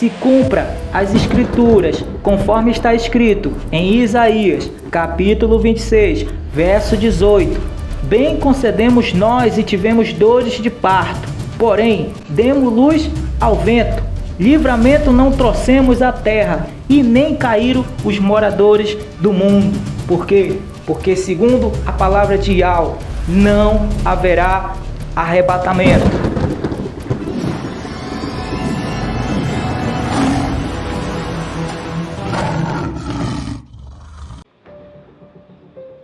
se cumpra as escrituras, conforme está escrito em Isaías, capítulo 26, verso 18. Bem concedemos nós e tivemos dores de parto, porém demos luz ao vento. Livramento não trouxemos à terra, e nem caíram os moradores do mundo. Por quê? Porque segundo a palavra de Yahweh, não haverá arrebatamento.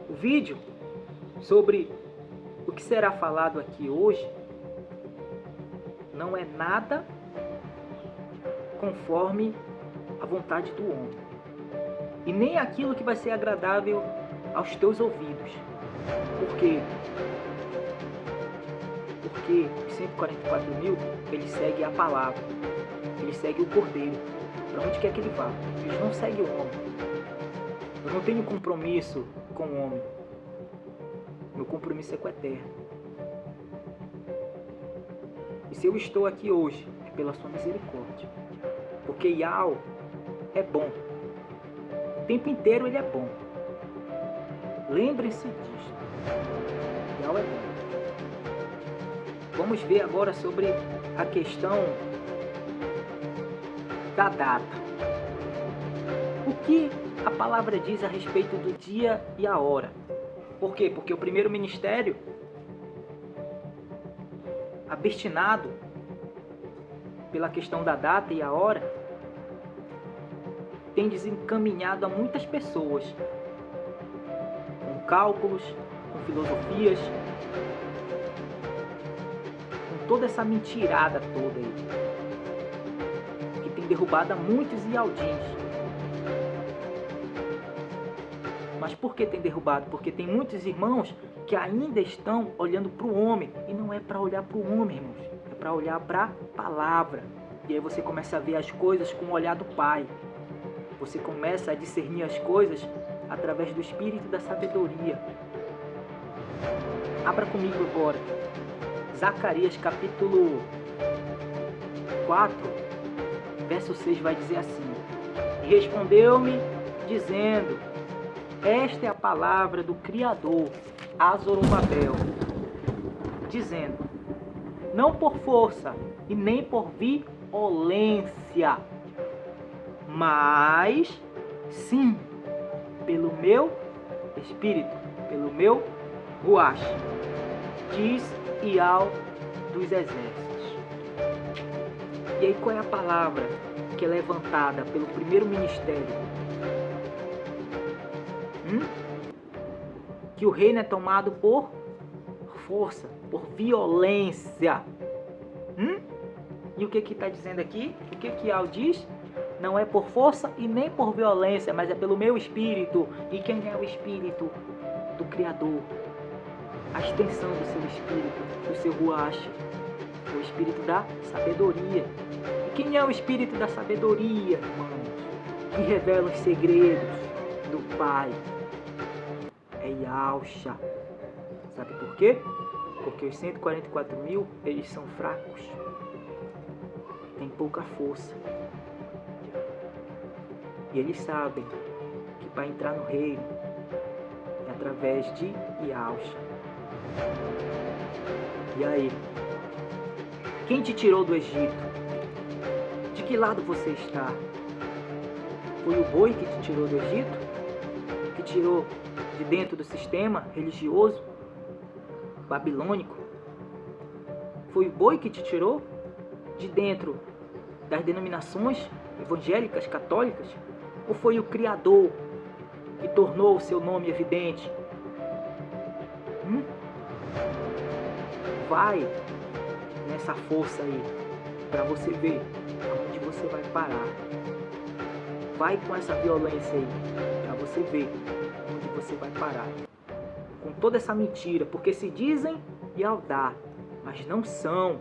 O vídeo sobre o que será falado aqui hoje não é nada conforme a vontade do homem, e nem aquilo que vai ser agradável aos teus ouvidos. Por quê? Porque os 144.000, ele segue a palavra, ele segue o Cordeiro, para onde quer que ele vá. Eles não seguem o homem. Eu não tenho compromisso com o homem. Meu compromisso é com o Eterno. E se eu estou aqui hoje, é pela sua misericórdia. Porque Yahweh é bom. O tempo inteiro ele é bom. Lembre-se disso. Yahweh é bom. Vamos ver agora sobre a questão da data. O que a palavra diz a respeito do dia e a hora? Por quê? Porque o primeiro ministério, abstinado pela questão da data e a hora, tem desencaminhado a muitas pessoas com cálculos, com filosofias, com toda essa mentirada toda aí, que tem derrubado a muitos ialdins. Mas por que tem derrubado? Porque tem muitos irmãos que ainda estão olhando para o homem, e não é para olhar para o homem, irmãos, é para olhar para a palavra. E aí você começa a ver as coisas com o olhar do Pai. Você começa a discernir as coisas através do Espírito da sabedoria. Abra comigo agora Zacarias capítulo 4, verso 6, vai dizer assim: E respondeu-me, dizendo: Esta é a palavra do Criador a Zorobabel, dizendo: Não por força e nem por violência, mas sim pelo meu Espírito, pelo meu Ruach, diz Yahweh dos exércitos. E aí qual é a palavra que é levantada pelo primeiro ministério? Que o reino é tomado por força, por violência. E o que está dizendo aqui? O que Yahweh diz? Não é por força e nem por violência, mas é pelo meu Espírito. E quem é o Espírito do Criador? A extensão do seu Espírito, do seu Ruach, o Espírito da sabedoria. E quem é o Espírito da sabedoria, irmãos? Que revela os segredos do Pai. É Yahusha. Sabe por quê? Porque os 144.000, eles são fracos. Tem pouca força. E eles sabem que para entrar no reino é através de Yahusha. E aí? Quem te tirou do Egito? De que lado você está? Foi o boi que te tirou do Egito? Que tirou de dentro do sistema religioso babilônico? Foi o boi que te tirou de dentro das denominações evangélicas, católicas? Ou foi o Criador que tornou o seu nome evidente? Vai nessa força aí, para você ver aonde você vai parar. Vai com essa violência aí, para você ver onde você vai parar. Com toda essa mentira, porque se dizem lealdade, mas não são.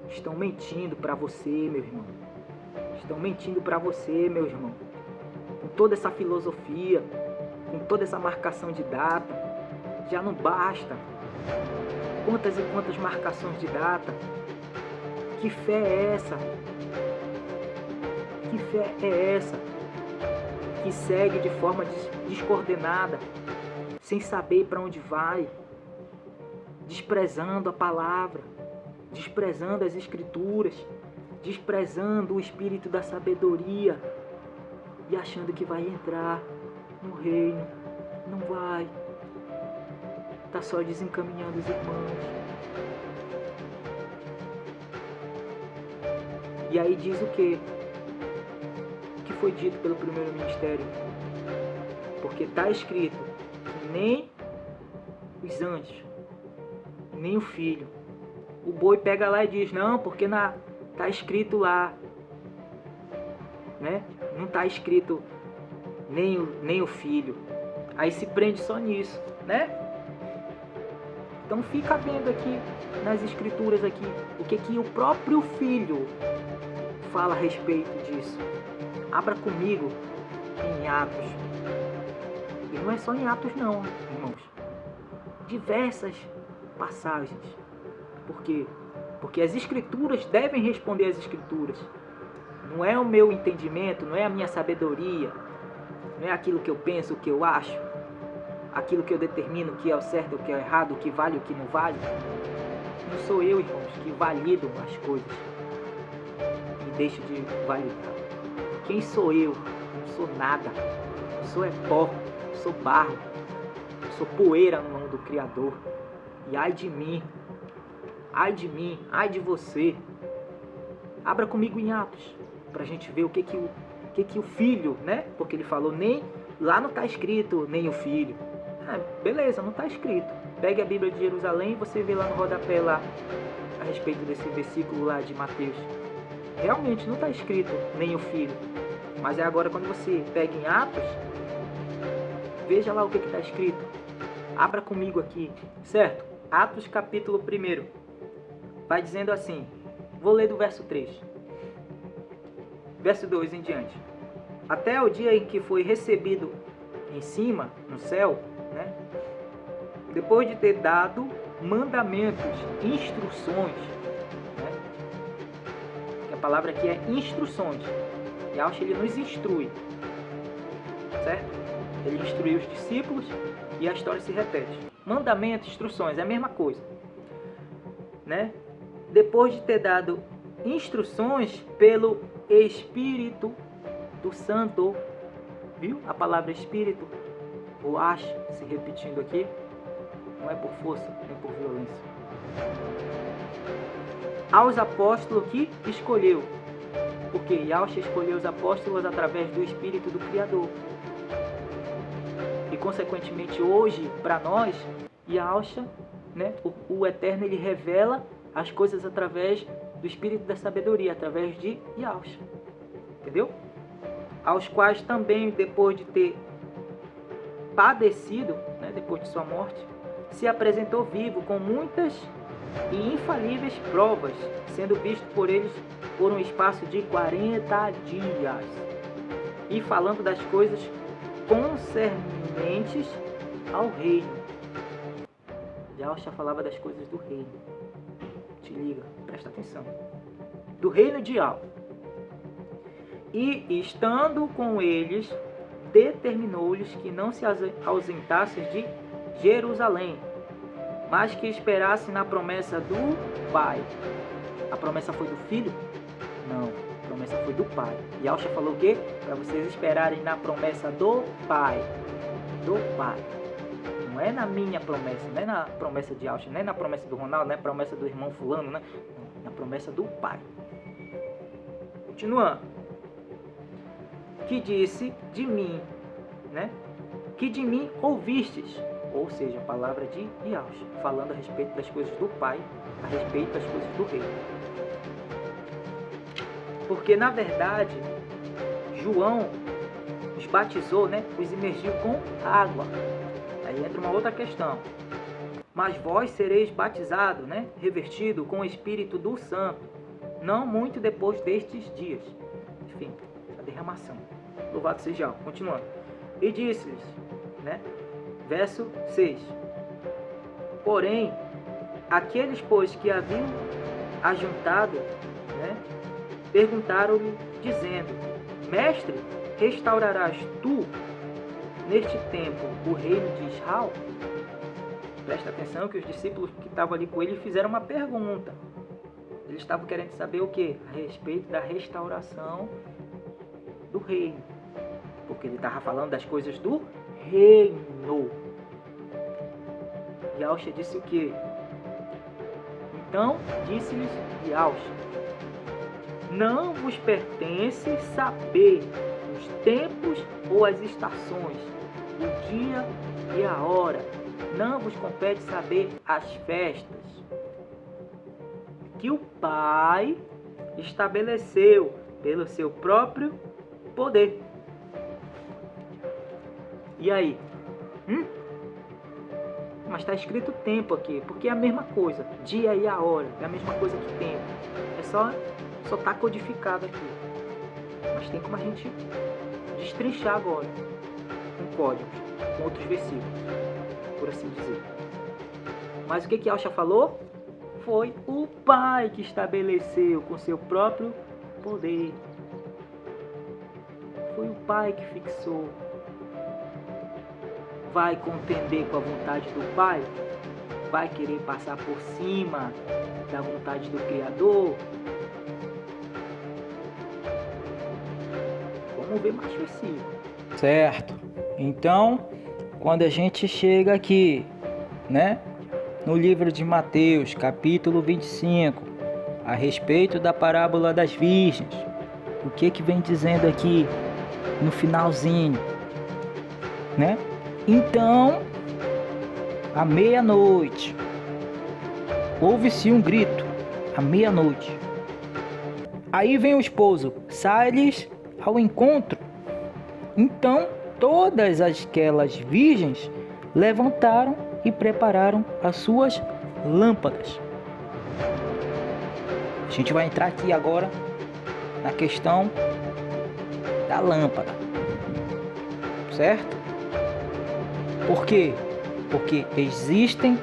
Estão mentindo para você, meu irmão. Estão mentindo para você, meu irmão. Com toda essa filosofia, com toda essa marcação de data, já não basta. Quantas e quantas marcações de data? Que fé é essa? Que fé é essa? Que segue de forma descoordenada, sem saber para onde vai, desprezando a palavra, desprezando as escrituras, desprezando o espírito da sabedoria e achando que vai entrar no reino. Não vai. Está só desencaminhando os irmãos. E aí diz o quê? Que foi dito pelo primeiro ministério. Porque está escrito que nem os anjos, nem o filho. O boi pega lá e diz, não, porque está escrito lá. Né? Não está escrito nem o filho. Aí se prende só nisso, né? Então fica vendo aqui nas escrituras aqui o que o próprio filho fala a respeito disso. Abra comigo em Atos. E não é só em Atos não, irmãos. Diversas passagens. Por quê? Porque as escrituras devem responder às escrituras. Não é o meu entendimento, não é a minha sabedoria, não é aquilo que eu penso, o que eu acho, aquilo que eu determino o que é o certo, o que é o errado, o que vale, o que não vale. Não sou eu, irmãos, que valido as coisas e deixo de validar. Quem sou eu? Não sou nada. Eu sou pó, eu sou barro, eu sou poeira no nome do Criador. E ai de mim, ai de você. Abra comigo em Atos, para a gente ver o que o filho, né? Porque ele falou, nem lá não está escrito, nem o filho. Beleza, não está escrito. Pegue a Bíblia de Jerusalém e você vê lá no rodapé lá, a respeito desse versículo lá de Mateus. Realmente não está escrito, nem o filho. Mas é agora quando você pega em Atos, veja lá o que está escrito. Abra comigo aqui, certo? Atos capítulo 1. Vai dizendo assim, vou ler do verso 3. Verso 2 em diante. Até o dia em que foi recebido em cima, no céu, né? Depois de ter dado mandamentos, instruções, né? Que a palavra aqui é instruções. E Yahshua, ele nos instrui, certo? Ele instruiu os discípulos e a história se repete. Mandamentos, instruções, é a mesma coisa, né? Depois de ter dado instruções pelo Espírito do Santo, viu? A palavra Espírito, ou acho, se repetindo aqui, não é por força, nem por violência. Aos apóstolos que escolheu, porque Yahshua escolheu os apóstolos através do Espírito do Criador. E consequentemente hoje, para nós, Yahshua, né, o Eterno, ele revela as coisas através do Espírito da Sabedoria, através de Yahshua. Entendeu? Aos quais também, depois de ter padecido, né, depois de sua morte, se apresentou vivo com muitas e infalíveis provas, sendo visto por eles por um espaço de 40 dias, e falando das coisas concernentes ao reino. Yahshua falava das coisas do reino. Te liga, presta atenção. Do reino de Yahweh. E estando com eles, determinou-lhes que não se ausentassem de Jerusalém, mas que esperassem na promessa do Pai. A promessa foi do Filho? Não, a promessa foi do Pai. E Yahshua falou o quê? Para vocês esperarem na promessa do Pai. Do Pai. Não é na minha promessa, não é na promessa de Yahshua, não é na promessa do Ronaldo, não é na promessa do irmão fulano, né? Não, na promessa do Pai. Continuando. Que disse de mim, né? Que de mim ouvistes. Ou seja, a palavra de Yahshua, falando a respeito das coisas do Pai, a respeito das coisas do Reino. Porque, na verdade, João os batizou, né? Os imergiu com água. Aí entra uma outra questão. Mas vós sereis batizados, né? Revestido com o Espírito do Santo, não muito depois destes dias. Enfim, a derramação. Louvado seja. Continuando. E disse-lhes, né? Verso 6. Porém, aqueles, pois, que haviam ajuntado, né, perguntaram-lhe, dizendo, Mestre, restaurarás tu, neste tempo, o reino de Israel? Presta atenção que os discípulos que estavam ali com ele fizeram uma pergunta. Eles estavam querendo saber o quê? A respeito da restauração do reino. Porque ele estava falando das coisas do reino. Yahshua disse o quê? Então disse-lhes Yahshua: não vos pertence saber os tempos ou as estações, o dia e a hora. Não vos compete saber as festas que o Pai estabeleceu pelo seu próprio poder. E aí? Mas está escrito tempo aqui, porque é a mesma coisa. Dia e a hora, é a mesma coisa que tempo. É só está codificado aqui. Mas tem como a gente destrinchar agora com códigos, com outros versículos, por assim dizer. Mas o que Yahshua falou? Foi o Pai que estabeleceu com seu próprio poder. Foi o Pai que fixou. Vai contender com a vontade do Pai? Vai querer passar por cima da vontade do Criador? Vamos ver mais versículos. Certo. Então, quando a gente chega aqui, né, no livro de Mateus, capítulo 25, a respeito da parábola das virgens, o que vem dizendo aqui no finalzinho, né? Então, à meia-noite, ouve-se um grito, à meia-noite. Aí vem o esposo, sai-lhes ao encontro. Então, todas aquelas virgens levantaram e prepararam as suas lâmpadas. A gente vai entrar aqui agora na questão da lâmpada, certo? Por quê? Porque existem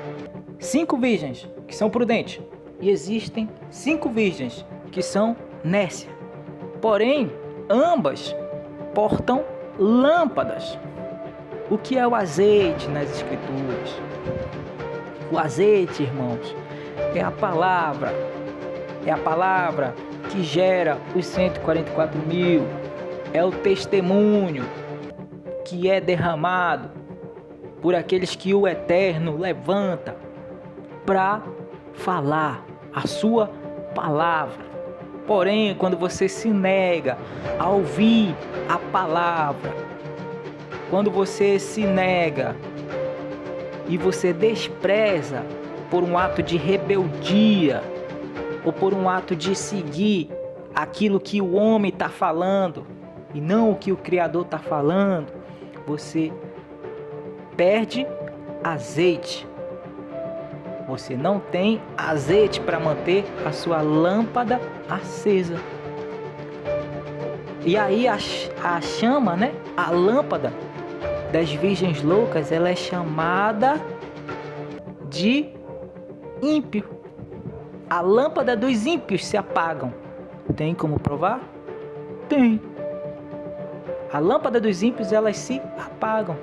5 virgens que são prudentes e existem 5 virgens que são nécias. Porém, ambas portam lâmpadas. O que é o azeite nas escrituras? O azeite, irmãos, é a palavra. É a palavra que gera os 144 mil. É o testemunho que é derramado por aqueles que o Eterno levanta para falar a sua palavra. Porém, quando você se nega a ouvir a palavra, quando você se nega e você despreza por um ato de rebeldia ou por um ato de seguir aquilo que o homem está falando e não o que o Criador está falando, você perde azeite. Você não tem azeite para manter a sua lâmpada acesa. E aí a chama, né? A lâmpada das virgens loucas, ela é chamada de ímpio. A lâmpada dos ímpios se apagam. Tem como provar? Tem. A lâmpada dos ímpios, elas se apagam.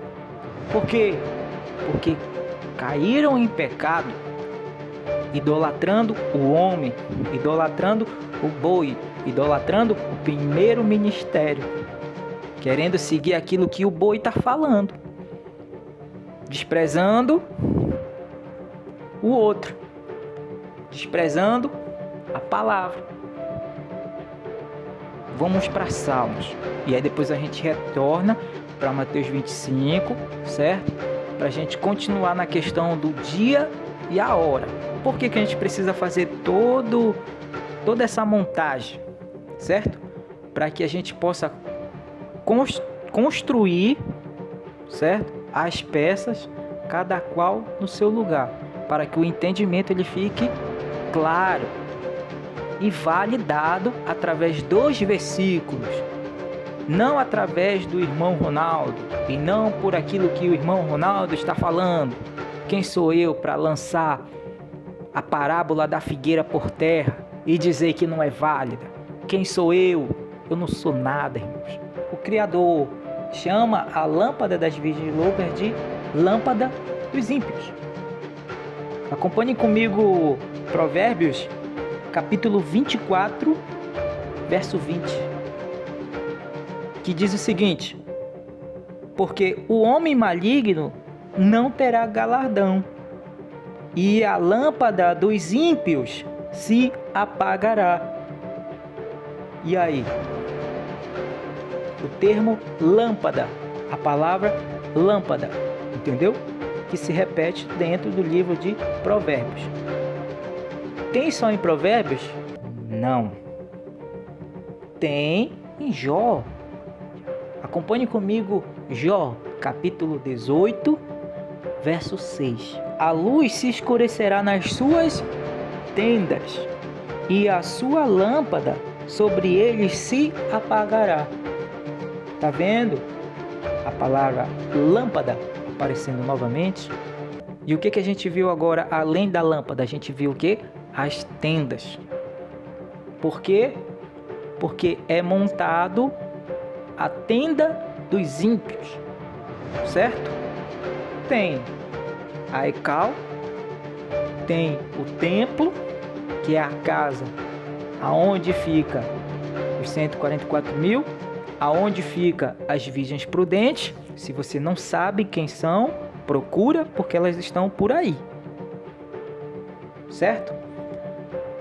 Por quê? Porque caíram em pecado, idolatrando o homem, idolatrando o boi, idolatrando o primeiro ministério, querendo seguir aquilo que o boi está falando, desprezando o outro, desprezando a palavra. Vamos para Salmos, e aí depois a gente retorna para Mateus 25, certo? Para a gente continuar na questão do dia e a hora. Por que a gente precisa fazer toda essa montagem, certo? Para que a gente possa construir, certo? As peças, cada qual no seu lugar, para que o entendimento ele fique claro e validado através dos versículos, não através do irmão Ronaldo e não por aquilo que o irmão Ronaldo está falando. Quem sou eu para lançar a parábola da figueira por terra e dizer que não é válida? Quem sou eu Eu não sou nada, irmãos. O Criador chama a lâmpada das virgens loucas de lâmpada dos ímpios. Acompanhe comigo Provérbios, capítulo 24, verso 20, que diz o seguinte: porque o homem maligno não terá galardão, e a lâmpada dos ímpios se apagará. E aí? O termo lâmpada, a palavra lâmpada, entendeu? Que se repete dentro do livro de Provérbios. Tem só em Provérbios? Não. Tem em Jó. Acompanhe comigo Jó, capítulo 18, verso 6. A luz se escurecerá nas suas tendas, e a sua lâmpada sobre eles se apagará. Tá vendo a palavra lâmpada aparecendo novamente? E o que a gente viu agora além da lâmpada? A gente viu o que? As tendas. Por quê? Porque é montado a tenda dos ímpios, certo? Tem a Ecal, tem o templo, que é a casa aonde fica os 144 mil, aonde fica as virgens prudentes. Se você não sabe quem são, procura, porque elas estão por aí, certo?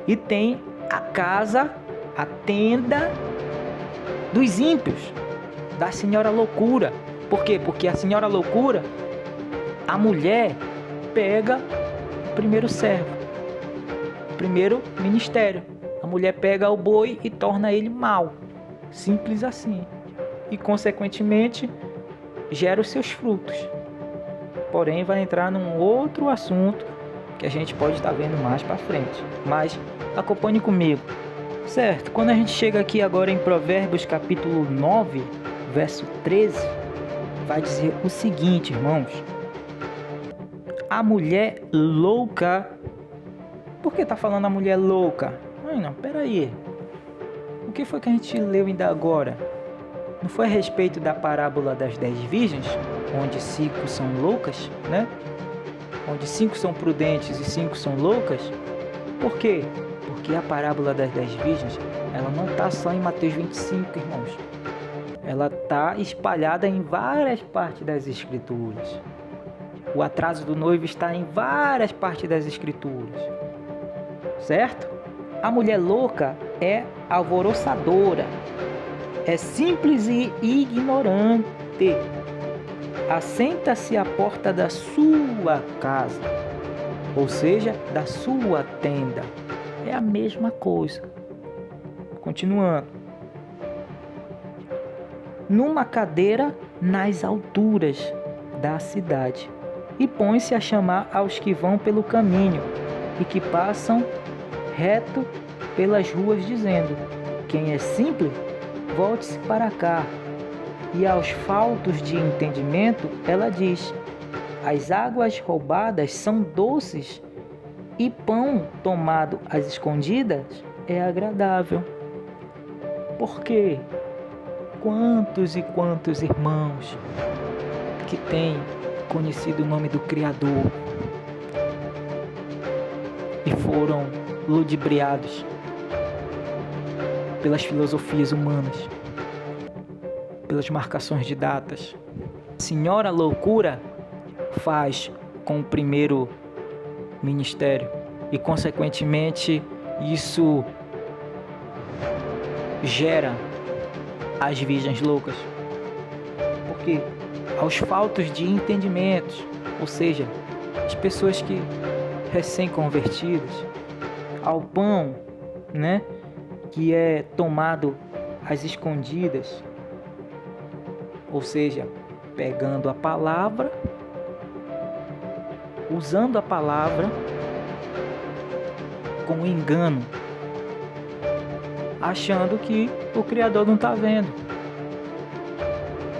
E tem a casa, a tenda dos ímpios, da senhora loucura. Por quê? Porque a senhora loucura, a mulher pega o primeiro servo, o primeiro ministério. A mulher pega o boi e torna ele mau. Simples assim. E consequentemente gera os seus frutos. Porém vai entrar num outro assunto que a gente pode estar vendo mais para frente. Mas acompanhe comigo, certo? Quando a gente chega aqui agora em Provérbios capítulo 9, verso 13, vai dizer o seguinte, irmãos: a mulher louca. Por que está falando a mulher louca? Não, peraí. O que foi que a gente leu ainda agora? Não foi a respeito da parábola das 10 virgens, onde 5 são loucas, né? Onde 5 são prudentes e 5 são loucas? Por quê? Porque a parábola das 10 virgens, ela não está só em Mateus 25, irmãos. Ela está espalhada em várias partes das Escrituras. O atraso do noivo está em várias partes das Escrituras, certo? A mulher louca é alvoroçadora, é simples e ignorante. Assenta-se à porta da sua casa, ou seja, da sua tenda. É a mesma coisa. Continuando. Numa cadeira nas alturas da cidade, e põe-se a chamar aos que vão pelo caminho e que passam reto pelas ruas, dizendo: quem é simples, volte-se para cá. E aos faltos de entendimento, ela diz: as águas roubadas são doces, e pão tomado às escondidas é agradável. Por quê? Quantos e quantos irmãos que têm conhecido o nome do Criador e foram ludibriados pelas filosofias humanas, pelas marcações de datas. A senhora loucura faz com o primeiro ministério e consequentemente isso gera as virgens loucas. Porque aos faltos de entendimentos, ou seja, as pessoas que recém-convertidas, ao pão, né, que é tomado às escondidas, ou seja, pegando a palavra, usando a palavra com engano, achando que o Criador não está vendo,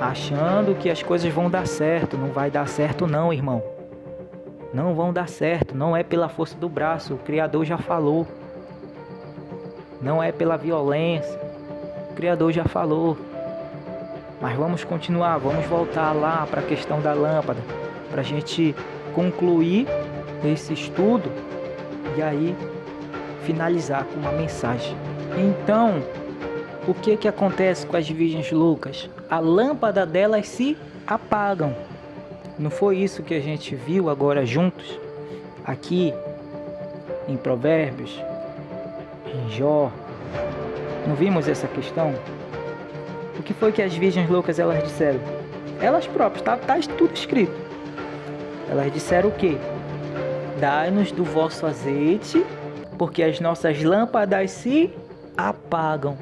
achando que as coisas vão dar certo. Não vai dar certo não, irmão. Não vão dar certo, não é pela força do braço, o Criador já falou. Não é pela violência, Criador já falou. Mas vamos continuar, vamos voltar lá para a questão da lâmpada, para a gente concluir esse estudo e aí finalizar com uma mensagem. Então, o que acontece com as virgens loucas? A lâmpada delas se apagam. Não foi isso que a gente viu agora juntos? Aqui em Provérbios, em Jó. Não vimos essa questão? O que foi que as virgens loucas elas disseram? Elas próprias, tá tudo escrito. Elas disseram o quê? Dai-nos do vosso azeite, porque as nossas lâmpadas se apagam.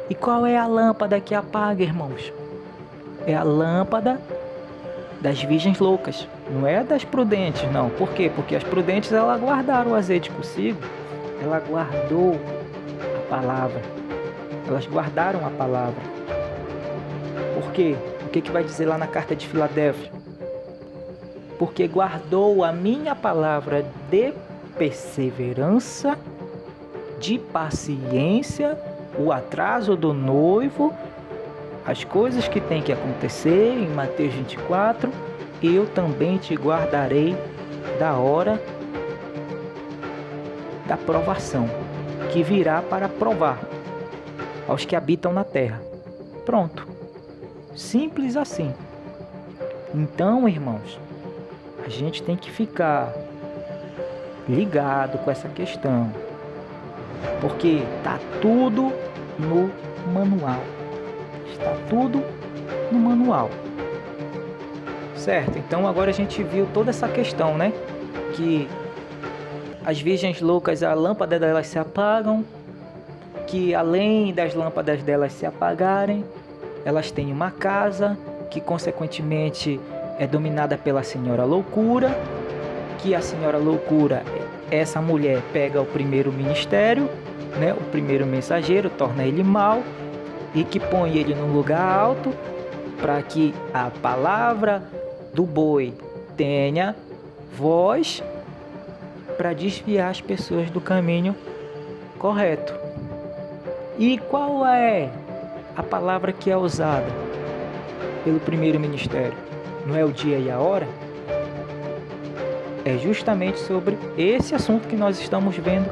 E qual é a lâmpada que apaga, irmãos? É a lâmpada das virgens loucas. Não é das prudentes, não. Por quê? Porque as prudentes, elas guardaram o azeite consigo. Ela guardou a palavra. Elas guardaram a palavra. Por quê? O que vai dizer lá na carta de Filadélfia? Porque guardou a minha palavra de perseverança, de paciência, o atraso do noivo, as coisas que tem que acontecer em Mateus 24, eu também te guardarei da hora da provação, que virá para provar aos que habitam na terra. Pronto. Simples assim. Então, irmãos, a gente tem que ficar ligado com essa questão, porque tá tudo no manual. Está tudo no manual. Certo? Então agora a gente viu toda essa questão, né? Que as virgens loucas, a lâmpada delas se apagam, que além das lâmpadas delas se apagarem, elas têm uma casa que consequentemente é dominada pela senhora loucura, que a senhora loucura, essa mulher pega o primeiro ministério, né, o primeiro mensageiro, torna ele mau e que põe ele num lugar alto para que a palavra do boi tenha voz para desviar as pessoas do caminho correto. E qual é a palavra que é usada pelo primeiro ministério? Não é o dia e a hora? É justamente sobre esse assunto que nós estamos vendo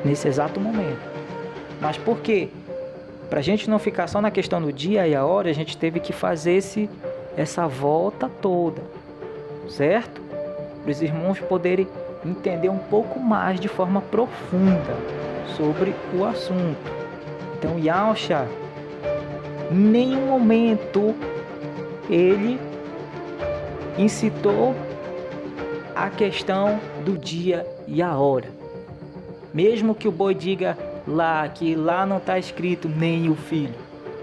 nesse exato momento. Mas por quê? Para a gente não ficar só na questão do dia e a hora, a gente teve que fazer essa volta toda, certo? Para os irmãos poderem entender um pouco mais de forma profunda sobre o assunto. Então, Yahshua, em nenhum momento ele incitou a questão do dia e a hora. Mesmo que o boi diga lá que lá não está escrito nem o filho,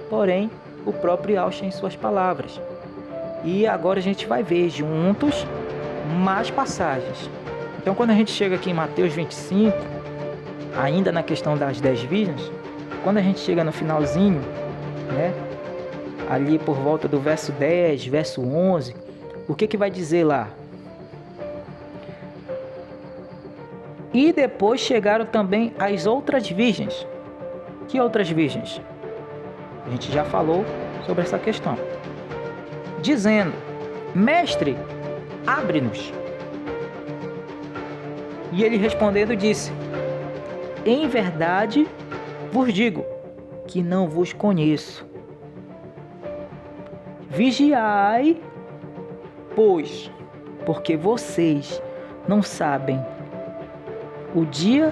porém o próprio Yahshua em suas palavras. E agora a gente vai ver juntos mais passagens. Então quando a gente chega aqui em Mateus 25, ainda na questão das 10 virgens, quando a gente chega no finalzinho, né, ali por volta do verso 10, verso 11, o que vai dizer lá? E depois chegaram também as outras virgens. Que outras virgens? A gente já falou sobre essa questão. Dizendo: Mestre, abre-nos. E ele respondendo disse: Em verdade vos digo que não vos conheço. Vigiai, pois, porque vocês não sabem o dia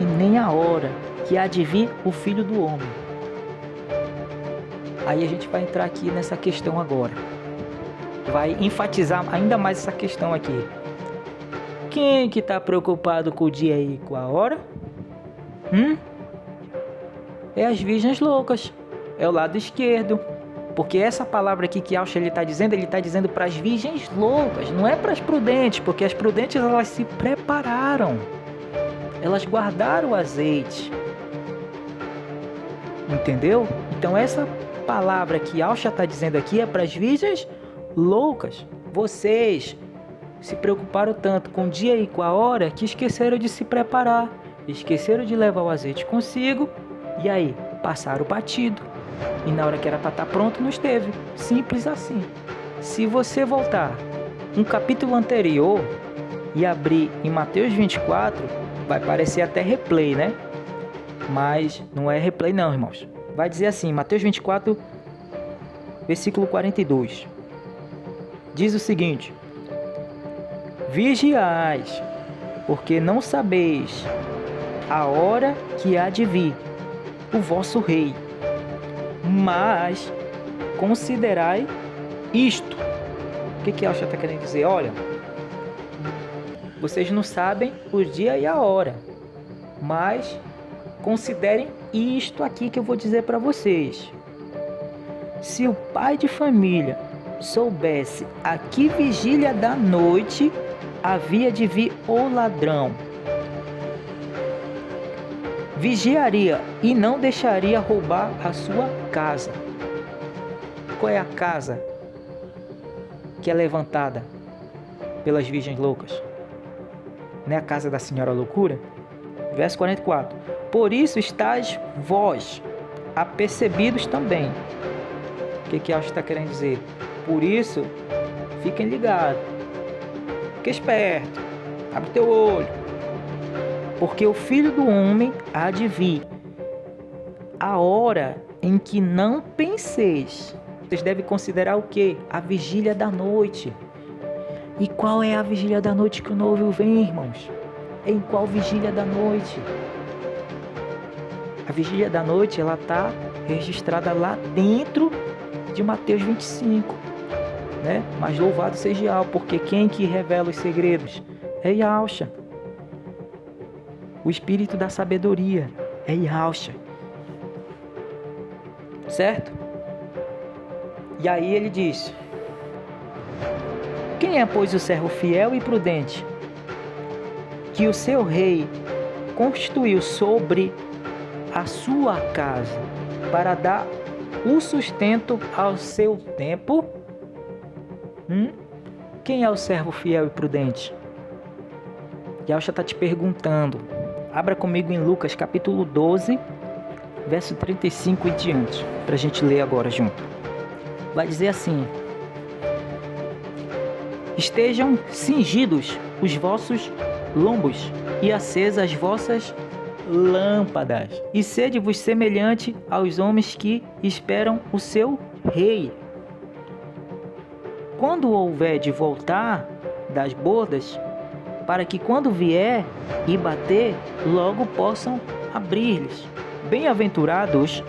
e nem a hora que há de vir o Filho do Homem. Aí a gente vai entrar aqui nessa questão agora. Vai enfatizar ainda mais essa questão aqui. Quem que está preocupado com o dia e com a hora? É as virgens loucas. É o lado esquerdo. Porque essa palavra aqui que Yahshua ele está dizendo para as virgens loucas, não é para as prudentes, porque as prudentes elas se prepararam. Elas guardaram o azeite. Entendeu? Então essa palavra que Yahshua está dizendo aqui é para as virgens loucas. Vocês se preocuparam tanto com o dia e com a hora que esqueceram de se preparar. Esqueceram de levar o azeite consigo. E aí? passaram batido. E na hora que era para estar pronto, não esteve. Simples assim. Se você voltar um capítulo anterior e abrir em Mateus 24, vai parecer até replay, né? Mas não é replay não, irmãos. Vai dizer assim, Mateus 24, versículo 42. Diz o seguinte: vigiais, porque não sabeis a hora que há de vir o vosso rei. Mas considerai isto. O que Alcha está querendo dizer? Olha, vocês não sabem o dia e a hora, mas considerem isto aqui que eu vou dizer para vocês. Se o pai de família soubesse a que vigília da noite havia de vir o ladrão, vigiaria e não deixaria roubar a sua casa. Qual é a casa que é levantada pelas virgens loucas? Não é a casa da senhora loucura? Verso 44. Por isso estáis vós apercebidos também. O que Alcha está querendo dizer? Por isso, fiquem ligados. Fique esperto. Abre teu olho. Porque o Filho do Homem há de vir a hora em que não penseis. Vocês devem considerar o quê? A vigília da noite. E qual é a vigília da noite que o noivo vem, irmãos? Em qual vigília da noite? A vigília da noite, ela está registrada lá dentro de Mateus 25, né? Mas louvado seja Yahweh, porque quem que revela os segredos? É Yahweh. O espírito da sabedoria é Yahweh. Certo? E aí ele diz: quem é, pois, o servo fiel e prudente, que o seu rei constituiu sobre a sua casa, para dar o sustento ao seu tempo? Quem é o servo fiel e prudente? Yahweh está te perguntando. Abra comigo em Lucas capítulo 12, verso 35 e diante, para a gente ler agora junto. Vai dizer assim: estejam cingidos os vossos lombos e acesas as vossas lâmpadas, e sede-vos semelhante aos homens que esperam o seu rei. Quando houver de voltar das bodas, para que quando vier e bater, logo possam abrir-lhes. Bem-aventurados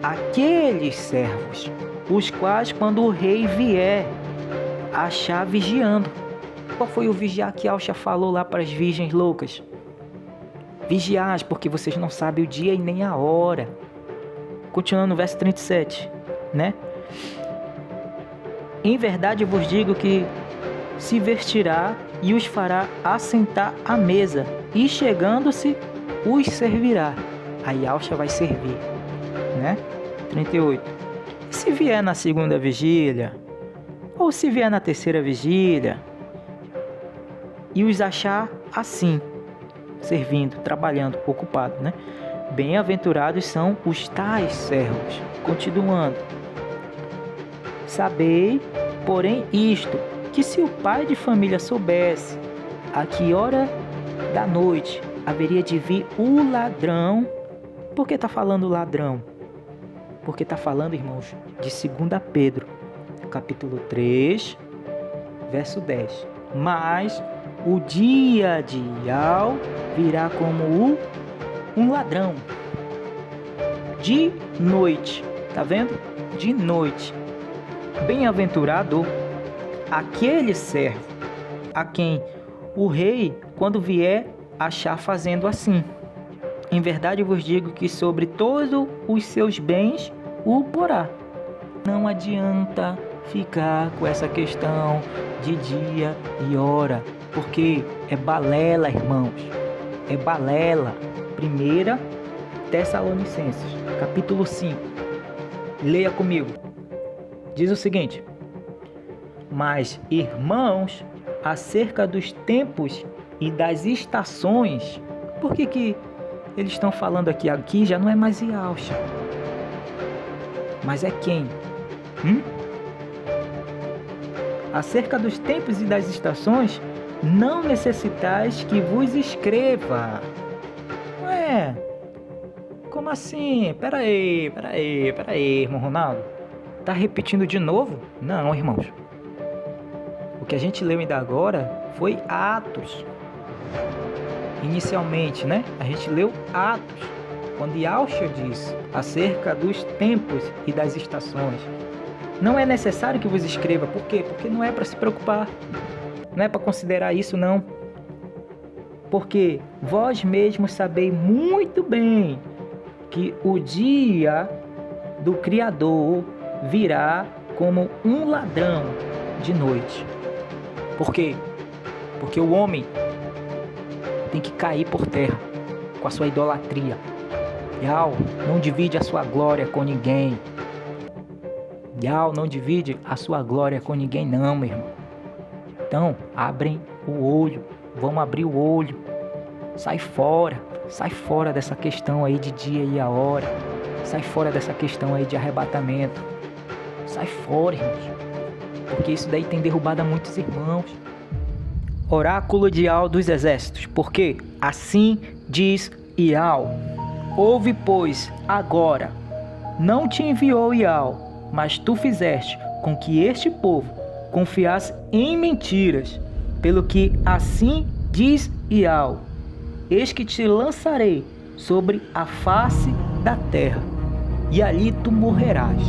aqueles servos, os quais, quando o rei vier, achar vigiando. Qual foi o vigiar que Alcha falou lá para as virgens loucas? Vigiais, porque vocês não sabem o dia e nem a hora. Continuando no verso 37, né? Em verdade vos digo que se vestirá e os fará assentar à mesa, e chegando-se, os servirá. Aí Alcha vai servir, né? 38. E se vier na segunda vigília, ou se vier na terceira vigília, e os achar assim, servindo, trabalhando, ocupado, né? Bem-aventurados são os tais servos. Continuando. Sabei, porém, isto, que se o pai de família soubesse a que hora da noite haveria de vir o ladrão. Por que está falando ladrão? Porque está falando, irmãos, de 2 Pedro, capítulo 3, verso 10. Mas o dia de Yahweh virá como um ladrão. De noite. Tá vendo? De noite. Bem-aventurado aquele servo a quem o rei, quando vier, achar fazendo assim. Em verdade vos digo que sobre todos os seus bens o porá. Não adianta ficar com essa questão de dia e hora, porque é balela, irmãos. É balela. 1 Tessalonicenses, capítulo 5. Leia comigo. Diz o seguinte: mas, irmãos, acerca dos tempos e das estações. Por que eles estão falando aqui já não é mais Yausha. Mas é quem? Acerca dos tempos e das estações, não necessitais que vos escreva. Ué, como assim? Pera aí, irmão Ronaldo. Tá repetindo de novo? Não, irmãos. O que a gente leu ainda agora foi Atos. Inicialmente, né? A gente leu Atos, quando Yausha diz acerca dos tempos e das estações. Não é necessário que vos escreva. Por quê? Porque não é para se preocupar. Não é para considerar isso, não. Porque vós mesmos sabeis muito bem que o dia do Criador virá como um ladrão de noite. Por quê? Porque o homem tem que cair por terra com a sua idolatria. Yau não divide a sua glória com ninguém. Yau não divide a sua glória com ninguém não, meu irmão. Então, abrem o olho. Vamos abrir o olho. Sai fora dessa questão aí de dia e a hora. Sai fora dessa questão aí de arrebatamento. Sai fora, irmãos. Porque isso daí tem derrubado a muitos irmãos. Oráculo de Yau dos exércitos. Porque assim diz Yau. Ouve, pois, agora. Não te enviou Yau, mas tu fizeste com que este povo confiasse em mentiras. Pelo que assim diz Yau. Eis que te lançarei sobre a face da terra, e ali tu morrerás.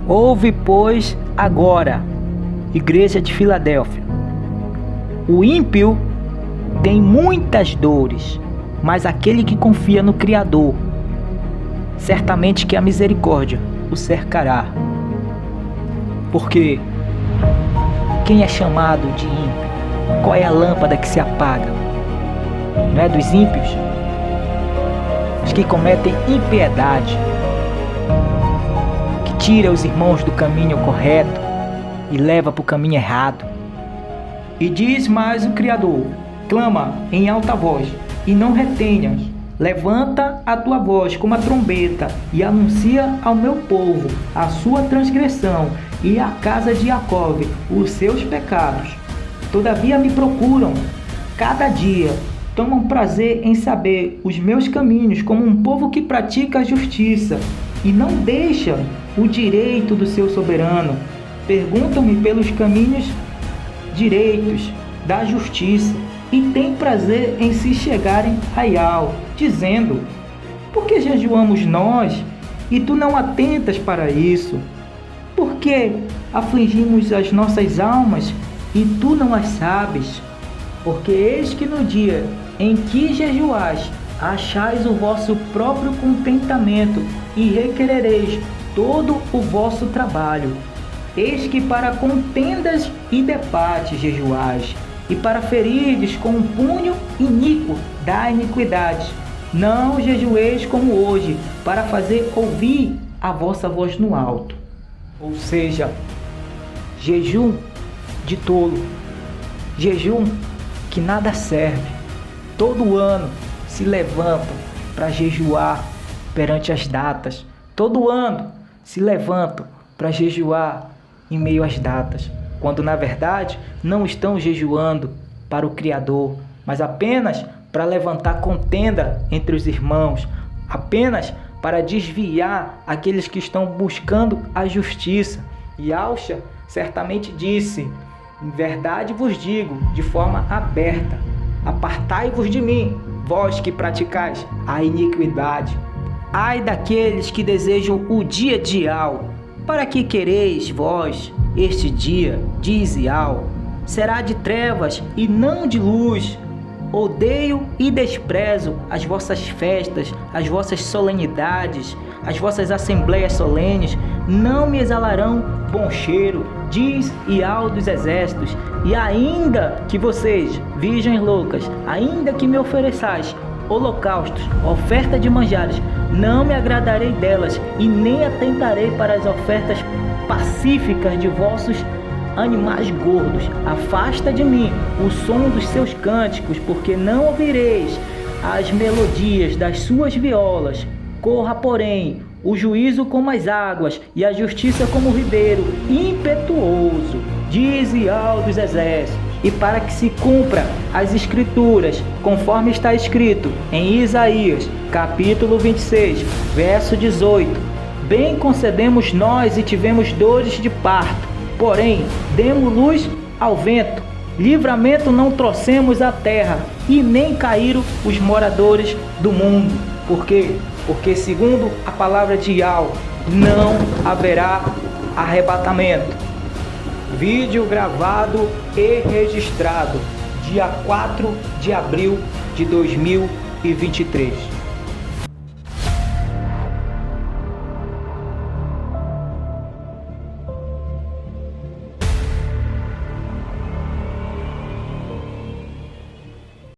Ouve, pois, agora, igreja de Filadélfia. O ímpio tem muitas dores, mas aquele que confia no Criador, certamente que a misericórdia o cercará. Porque quem é chamado de ímpio? Qual é a lâmpada que se apaga? Não é dos ímpios? Os que cometem impiedade, que tira os irmãos do caminho correto e leva para o caminho errado. E diz mais o Criador: clama em alta voz e não retenhas. Levanta a tua voz como a trombeta e anuncia ao meu povo a sua transgressão e à casa de Jacó os seus pecados. Todavia me procuram cada dia, tomam prazer em saber os meus caminhos, como um povo que pratica a justiça e não deixa o direito do seu soberano. Perguntam-me pelos caminhos direitos da justiça e têm prazer em se chegarem a Yau, dizendo: por que jejuamos nós e tu não atentas para isso? Por que afligimos as nossas almas e tu não as sabes? Porque eis que no dia em que jejuais, achais o vosso próprio contentamento e requerereis todo o vosso trabalho. Eis que para contendas e debates jejuais, e para ferirdes com um punho iníquo da iniquidade. Não jejueis como hoje, para fazer ouvir a vossa voz no alto. Ou seja, jejum de tolo, jejum que nada serve. Todo ano se levantam para jejuar perante as datas. Todo ano se levantam para jejuar em meio às datas, quando na verdade não estão jejuando para o Criador, mas apenas para levantar contenda entre os irmãos, apenas para desviar aqueles que estão buscando a justiça. E Yausha certamente disse: em verdade vos digo de forma aberta, apartai-vos de mim, vós que praticais a iniquidade. Ai daqueles que desejam o dia de Yau. Para que quereis vós este dia, diz Yau? Será de trevas e não de luz. Odeio e desprezo as vossas festas, as vossas solenidades, as vossas assembleias solenes. Não me exalarão bom cheiro, diz Yau dos exércitos. E ainda que vocês, virgens loucas, ainda que me ofereçais holocaustos, oferta de manjares, não me agradarei delas e nem atentarei para as ofertas pacíficas de vossos animais gordos. Afasta de mim o som dos seus cânticos, porque não ouvireis as melodias das suas violas. Corra, porém, o juízo como as águas e a justiça como o ribeiro impetuoso, diz Yahweh dos exércitos. E para que se cumpra as escrituras, conforme está escrito em Isaías, capítulo 26, verso 18: bem concedemos nós e tivemos dores de parto, porém demos luz ao vento, livramento não trouxemos à terra, e nem caíram os moradores do mundo. Por quê? Porque segundo a palavra de Yahweh, não haverá arrebatamento. Vídeo gravado e registrado dia 4 de abril de 2023.